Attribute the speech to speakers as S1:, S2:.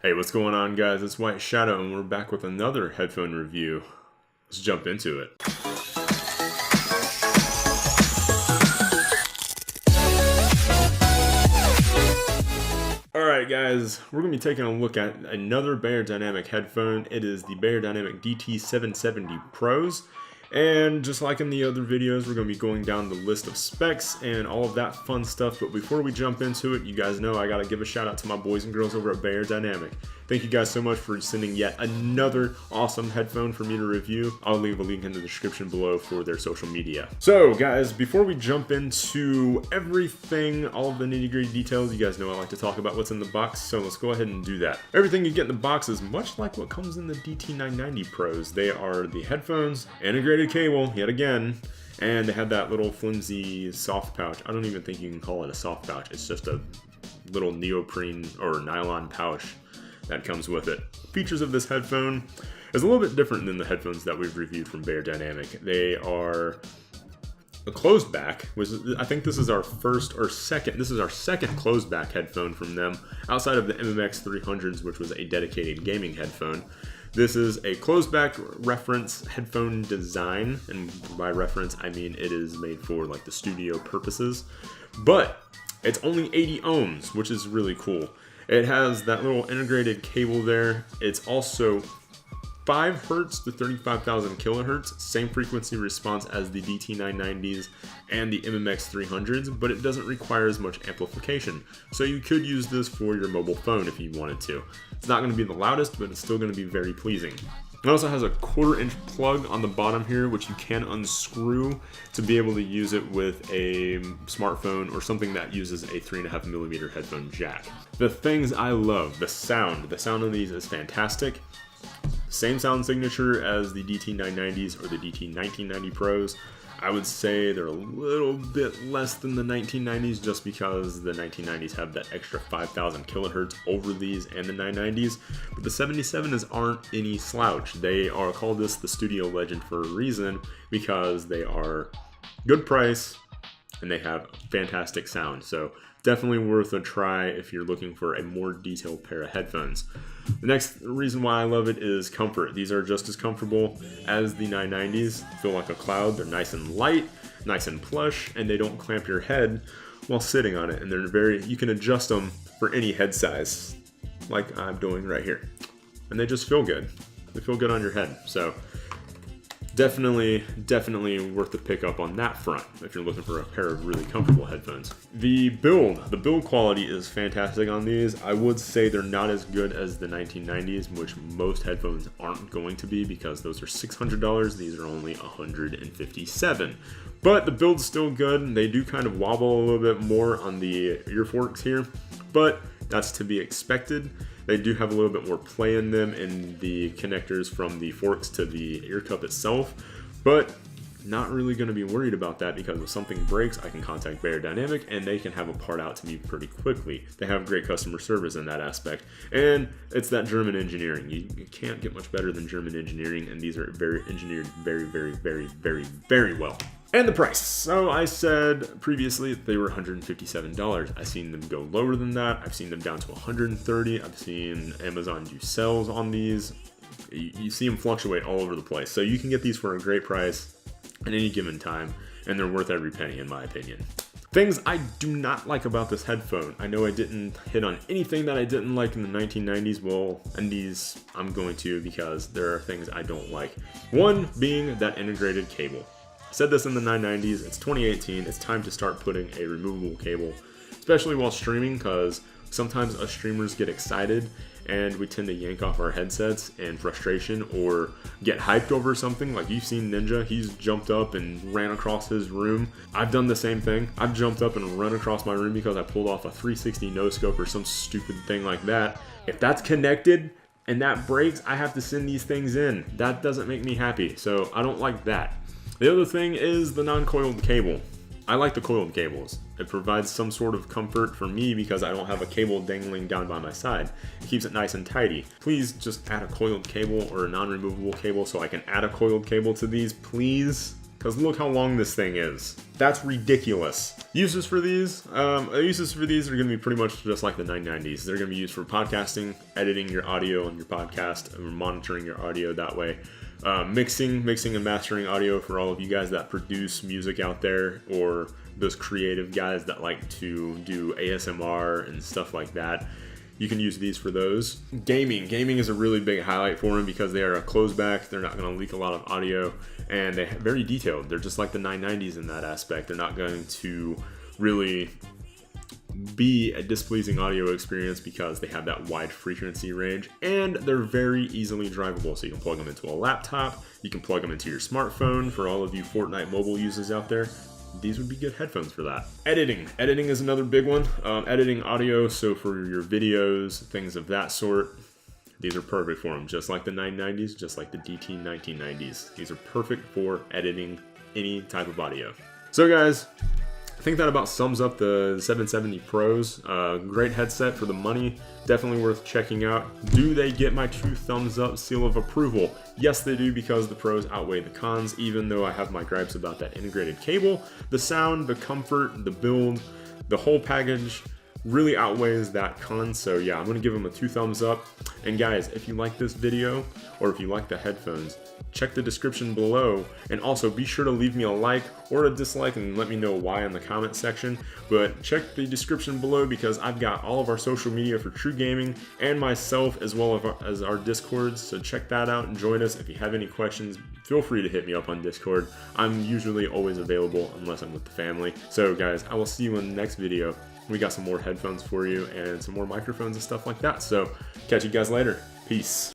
S1: Hey, what's going on, guys? It's Whiteshadow, and we're back with another headphone review. Let's jump into it. Alright guys, we're going to be taking a look at another Beyerdynamic headphone. It is the Beyerdynamic DT770 Pros. And just like in the other videos, we're going to be going down the list of specs and all of that fun stuff. But before we jump into it, you guys know I got to give a shout out to my boys and girls over at Beyerdynamic. Thank you guys so much for sending yet another awesome headphone for me to review. I'll leave a link in the description below for their social media. So guys, before we jump into everything, all of the nitty-gritty details, you guys know I like to talk about what's in the box, so let's go ahead and do that. Everything you get in the box is much like what comes in the DT990 Pros. They are the headphones, integrated cable, yet again, and they have that little flimsy soft pouch. I don't even think you can call it a soft pouch. It's just a little neoprene or nylon pouch that comes with it. Features of this headphone is a little bit different than the headphones that we've reviewed from Beyerdynamic. They are a closed back, which I think this is our second closed back headphone from them, outside of the MMX 300s, which was a dedicated gaming headphone. This is a closed back reference headphone design, and by reference I mean it is made for like the studio purposes, but it's only 80 ohms, which is really cool. It has that little integrated cable there. It's also 5 Hz to 35,000 kilohertz, same frequency response as the DT990s and the MMX 300s, but it doesn't require as much amplification. So you could use this for your mobile phone if you wanted to. It's not going to be the loudest, but it's still going to be very pleasing. It also has a 1/4-inch plug on the bottom here, which you can unscrew to be able to use it with a smartphone or something that uses a 3.5mm headphone jack. The things I love, the sound of these is fantastic. Same sound signature as the DT990s or the DT1990 Pros. I would say they're a little bit less than the 1990s just because the 1990s have that extra 5,000 kilohertz over these and the 990s, but the 77s aren't any slouch. They are called this the Studio Legend for a reason because they are good price and they have fantastic sound. So definitely worth a try if you're looking for a more detailed pair of headphones. The next reason why I love it is comfort. These are just as comfortable as the 990s. Feel like a cloud. They're nice and light, nice and plush, and they don't clamp your head while sitting on it. And you can adjust them for any head size, like I'm doing right here. And they just feel good. They feel good on your head. So definitely worth the pickup on that front if you're looking for a pair of really comfortable headphones. The build quality is fantastic on these. I would say they're not as good as the 1990s, which most headphones aren't going to be because those are $600. These are only $157. But the build's still good. They do kind of wobble a little bit more on the ear forks here, but that's to be expected. They do have a little bit more play in them in the connectors from the forks to the ear cup itself, but not really going to be worried about that because if something breaks, I can contact Beyerdynamic and they can have a part out to me pretty quickly. They have great customer service in that aspect, and it's that German engineering. You can't get much better than German engineering, and these are engineered very well. And the price. So I said previously they were $157. I've seen them go lower than that. I've seen them down to $130. I've seen Amazon do sales on these. You see them fluctuate all over the place. So you can get these for a great price at any given time, and they're worth every penny in my opinion. Things I do not like about this headphone. I know I didn't hit on anything that I didn't like in the 1990s. Well, and these I'm going to because there are things I don't like. One being that integrated cable. I said this in the 990s, it's 2018, it's time to start putting a removable cable, especially while streaming, because sometimes us streamers get excited and we tend to yank off our headsets in frustration or get hyped over something. Like you've seen Ninja, he's jumped up and ran across his room. I've done the same thing. I've jumped up and run across my room because I pulled off a 360 no scope or some stupid thing like that. If that's connected and that breaks, I have to send these things in. That doesn't make me happy, so I don't like that. The other thing is the non-coiled cable. I like the coiled cables. It provides some sort of comfort for me because I don't have a cable dangling down by my side. It keeps it nice and tidy. Please just add a coiled cable or a non-removable cable so I can add a coiled cable to these, please. because look how long this thing is. That's ridiculous. Uses for these are going to be pretty much just like the 990s. They're going to be used for podcasting, editing your audio on your podcast, and monitoring your audio that way. Mixing and mastering audio for all of you guys that produce music out there, or those creative guys that like to do ASMR and stuff like that. You can use these for those. Gaming is a really big highlight for them because they are a closed back. They're not going to leak a lot of audio, and they're very detailed. They're just like the 990s in that aspect. They're not going to really be a displeasing audio experience because they have that wide frequency range, and they're very easily drivable. So you can plug them into a laptop, you can plug them into your smartphone for all of you Fortnite mobile users out there. These would be good headphones for that. Editing is another big one. Editing audio, so for your videos, things of that sort, these are perfect for them. Just like the 990s, just like the DT 1990s. These are perfect for editing any type of audio. So guys, I think that about sums up the 770 Pros. Great headset for the money. Definitely worth checking out. Do they get my 2 thumbs up seal of approval? Yes, they do, because the pros outweigh the cons, even though I have my gripes about that integrated cable. The sound, the comfort, the build, the whole package really outweighs that con. So yeah, I'm gonna give them a 2 thumbs up. And guys, if you like this video, or if you like the headphones, check the description below, and also be sure to leave me a like or a dislike and let me know why in the comment section. But check the description below, because I've got all of our social media for TRUgaming and myself, as well as our Discords. So check that out and join us. If you have any questions, feel free to hit me up on Discord. I'm usually always available unless I'm with the family. So guys, I will see you in the next video. We got some more headphones for you and some more microphones and stuff like that. So catch you guys later. Peace.